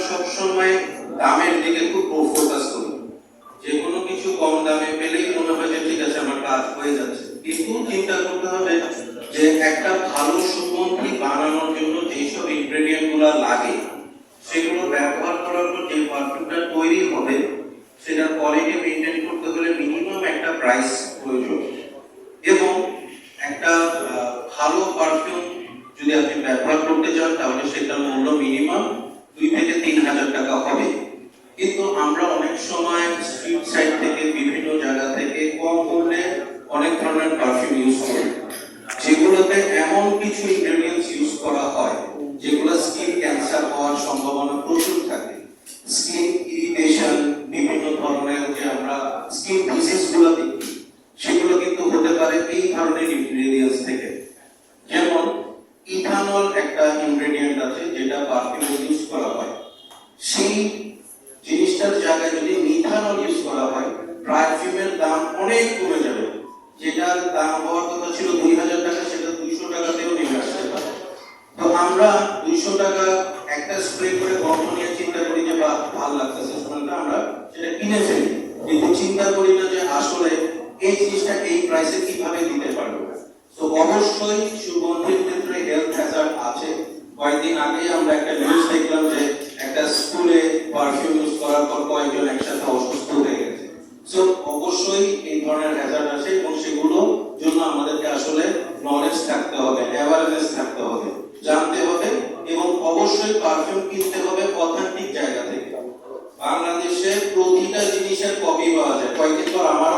সবসময় দামের দিকে খুব ফোকাস করি। যে কোনো কিছু কম দামে পেলেই মনে হয় যে ঠিক আছে আমার কাজ হয়ে যাচ্ছে, কিন্তু চিন্তা করতে হবে যে একটা ভালো সুগন্ধি বানানোর জন্য যেসব ইনগ্রেডিয়েন্ট গুলো লাগে সেগুলো ব্যবহার করার পর যে পারফিউমটা তৈরি হবে সেটার কোয়ালিটি মেনটেন করতে হলে মিনিমাম একটা প্রাইস প্রয়োজন। এবং একটা ভালো পারফিউম যদি আপনি ব্যবহার করতে চান তাহলে সেটার মূল্য মিনিমাম 2 থেকে 3,000 টাকা হবে। কিন্তু আমরা অনেক সময় স্ট্রিট সাইড থেকে বিভিন্ন জায়গা থেকে কম মূল্যে অনেক ধরনের পারফিউম ইউজ করি, যেগুলোতে এমন কিছু ইনগ্রেডিয়েন্টস ইউজ করা হয় যেগুলো স্কিন ক্যান্সার হওয়ার সম্ভাবনা প্রচুর থাকে। স্কিন ইরিটেশন, বিভিন্ন ধরনের যে আমরা স্কিন ডিজিজ গুলো দেখি সেগুলো কিন্তু হতে পারে এই ধরনের ইনগ্রেডিয়েন্টস থেকে। যেমন ইথানল একটা ইনগ্রেডিয়েন্ট আছে যেটা পারফিউমে ইউজ করা হয়, সেই জিনিসটার জায়গায় যদি মিথানল ইউজ করা হয় পারফিউমের দাম অনেক কমে যাবে। যেটার দাম হওয়ার কথা ছিল 2,000 টাকা সেটা 200 টাকাতেও নেমে আসতে পারে। তো আমরা 200 টাকা একটা স্প্রে করে গন্ধ নিয়ে চিন্তা করি যে বাহ ভালো লাগতেছে, আমরা সেটা কিনে ফেলি, কিন্তু চিন্তা করি না যে আসলে এই জিনিসটা এই প্রাইসে কিভাবে দিতে পারবো। তো অবশ্যই সুগন্ধির ক্ষেত্রে হেলথ হ্যাজার্ড আছে। কয়েকদিন আগে আমরা একটা নিউজ দেখলাম যে একটা স্কুলে পারফিউম ইউজ করার পর কয়েকজন একসাথে অসুস্থ হয়ে গেছে। সো অবশ্যই এই ধরনের হ্যাজার্ড আছে এবং সেগুলো জন্য আমাদেরকে আসলে নলেজ থাকতে হবে, অ্যাওয়ারনেস থাকতে হবে, জানতে হবে এবং অবশ্যই পারফিউম কিনতে হবে অথেন্টিক জায়গা থেকে। বাংলাদেশে প্রতিটা জিনিসের কপি পাওয়া যায়। কয়েকদিন পর আমারও